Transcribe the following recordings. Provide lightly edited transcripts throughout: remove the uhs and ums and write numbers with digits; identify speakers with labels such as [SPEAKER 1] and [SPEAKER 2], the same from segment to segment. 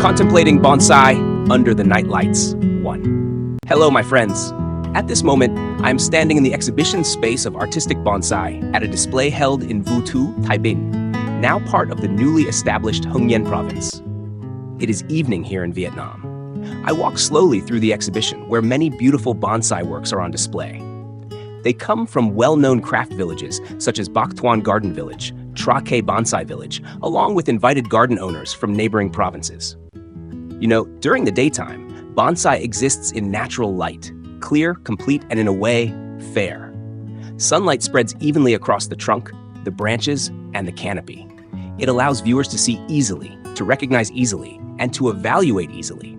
[SPEAKER 1] Contemplating Bonsai under the night lights 1. Hello, my friends. At this moment, I am standing in the exhibition space of artistic bonsai at a display held in Vu Tu, Deepened, now part of the newly established Hưng Yên province. It is evening here in Vietnam. I walk slowly through the exhibition where many beautiful bonsai works are on display. They come from well-known craft villages such as Bac Thuan Garden Village, Tra Ke Bonsai Village, along with invited garden owners from neighboring provinces. You know, during the daytime, bonsai exists in natural light, clear, complete, and in a way, fair. Sunlight spreads evenly across the trunk, the branches, and the canopy. It allows viewers to see easily, to recognize easily, and to evaluate easily.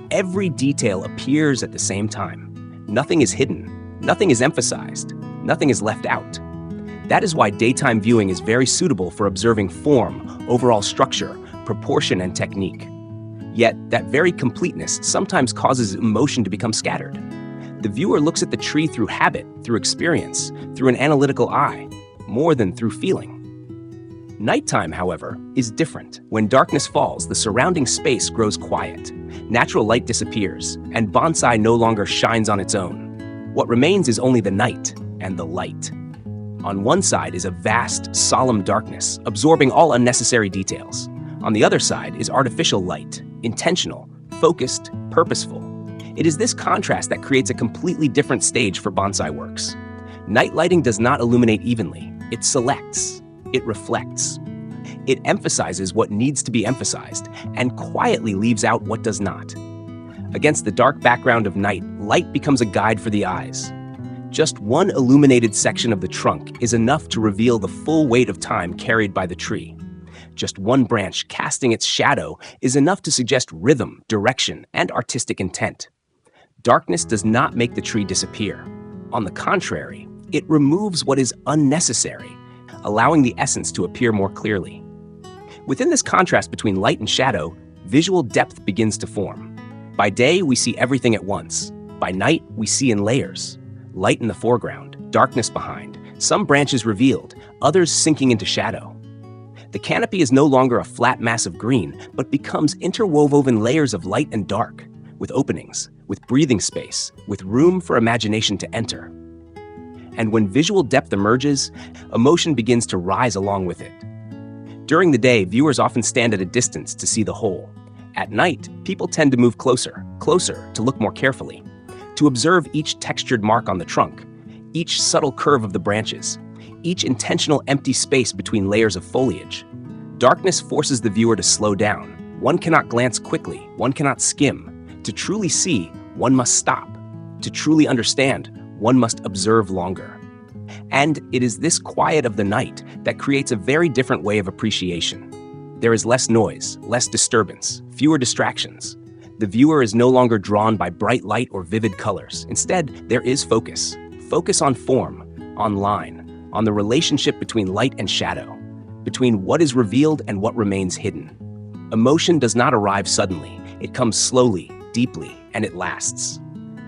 [SPEAKER 1] Every detail appears at the same time. Nothing is hidden. Nothing is emphasized. Nothing is left out. That is why daytime viewing is very suitable for observing form, overall structure, proportion, and technique. Yet, that very completeness sometimes causes emotion to become scattered. The viewer looks at the tree through habit, through experience, through an analytical eye, more than through feeling. Nighttime, however, is different. When darkness falls, the surrounding space grows quiet. Natural light disappears, and bonsai no longer shines on its own. What remains is only the night and the light. On one side is a vast, solemn darkness, absorbing all unnecessary details. On the other side is artificial light, intentional, focused, purposeful. It is this contrast that creates a completely different stage for bonsai works. Night lighting does not illuminate evenly. It selects. It reflects. It emphasizes what needs to be emphasized and quietly leaves out what does not. Against the dark background of night, light becomes a guide for the eyes. Just one illuminated section of the trunk is enough to reveal the full weight of time carried by the tree. Just one branch casting its shadow is enough to suggest rhythm, direction, and artistic intent. Darkness does not make the tree disappear. On the contrary, it removes what is unnecessary, allowing the essence to appear more clearly. Within this contrast between light and shadow, visual depth begins to form. By day, we see everything at once. By night, we see in layers. Light in the foreground, darkness behind, some branches revealed, others sinking into shadow. The canopy is no longer a flat mass of green, but becomes interwoven layers of light and dark, with openings, with breathing space, with room for imagination to enter. And when visual depth emerges, emotion begins to rise along with it. During the day, viewers often stand at a distance to see the whole. At night, people tend to move closer to look more carefully, to observe each textured mark on the trunk, each subtle curve of the branches, each intentional empty space between layers of foliage. Darkness forces the viewer to slow down. One cannot glance quickly, one cannot skim. To truly see, one must stop. To truly understand, one must observe longer. And it is this quiet of the night that creates a very different way of appreciation. There is less noise, less disturbance, fewer distractions. The viewer is no longer drawn by bright light or vivid colors. Instead, there is focus. Focus on form, on line, on the relationship between light and shadow, between what is revealed and what remains hidden. Emotion does not arrive suddenly. It comes slowly, deeply, and it lasts.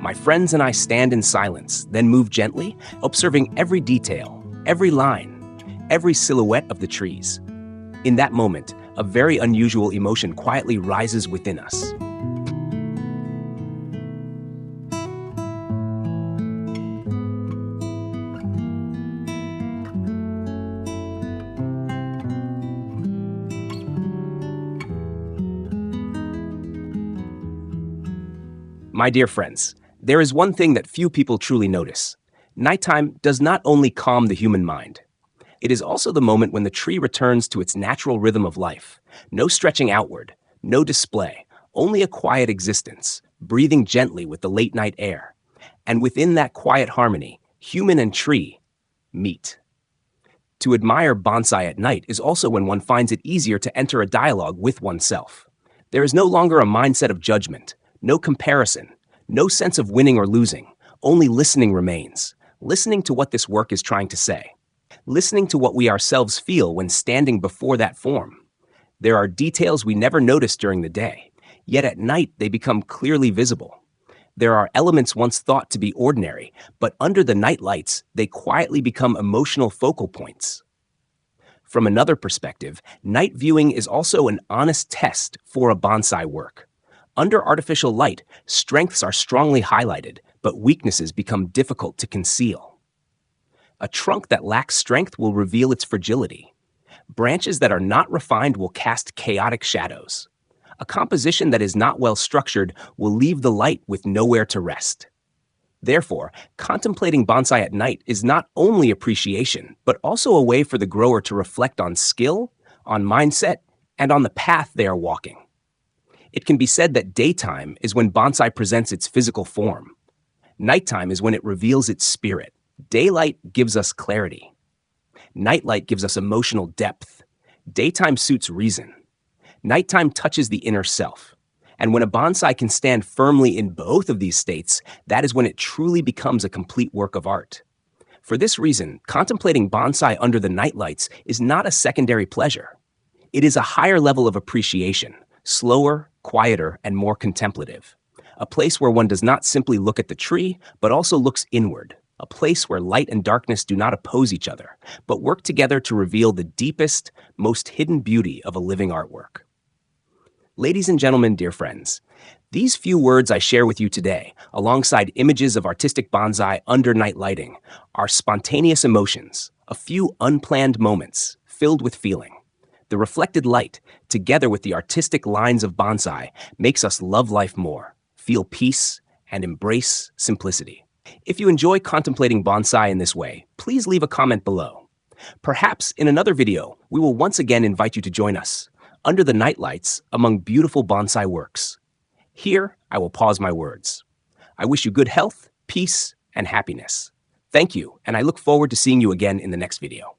[SPEAKER 1] My friends and I stand in silence, then move gently, observing every detail, every line, every silhouette of the trees. In that moment, a very unusual emotion quietly rises within us. My dear friends, there is one thing that few people truly notice. Nighttime does not only calm the human mind. It is also the moment when the tree returns to its natural rhythm of life. No stretching outward, no display, only a quiet existence, breathing gently with the late night air. And within that quiet harmony, human and tree meet. To admire bonsai at night is also when one finds it easier to enter a dialogue with oneself. There is no longer a mindset of judgment, no comparison, no sense of winning or losing, only listening remains, listening to what this work is trying to say. Listening to what we ourselves feel when standing before that form. There are details we never notice during the day, yet at night they become clearly visible. There are elements once thought to be ordinary, but under the night lights, they quietly become emotional focal points. From another perspective, night viewing is also an honest test for a bonsai work. Under artificial light, strengths are strongly highlighted, but weaknesses become difficult to conceal. A trunk that lacks strength will reveal its fragility. Branches that are not refined will cast chaotic shadows. A composition that is not well structured will leave the light with nowhere to rest. Therefore, contemplating bonsai at night is not only appreciation, but also a way for the grower to reflect on skill, on mindset, and on the path they are walking. It can be said that daytime is when bonsai presents its physical form. Nighttime is when it reveals its spirit. Daylight gives us clarity. Nightlight gives us emotional depth. Daytime suits reason. Nighttime touches the inner self. And when a bonsai can stand firmly in both of these states, that is when it truly becomes a complete work of art. For this reason, contemplating bonsai under the nightlights is not a secondary pleasure. It is a higher level of appreciation, slower, quieter, and more contemplative. A place where one does not simply look at the tree, but also looks inward. A place where light and darkness do not oppose each other, but work together to reveal the deepest, most hidden beauty of a living artwork. Ladies and gentlemen, dear friends, these few words I share with you today, alongside images of artistic bonsai under night lighting, are spontaneous emotions, a few unplanned moments filled with feeling. The reflected light, together with the artistic lines of bonsai, makes us love life more, feel peace, and embrace simplicity. If you enjoy contemplating bonsai in this way, please leave a comment below. Perhaps in another video, we will once again invite you to join us under the nightlights among beautiful bonsai works. Here, I will pause my words. I wish you good health, peace, and happiness. Thank you, and I look forward to seeing you again in the next video.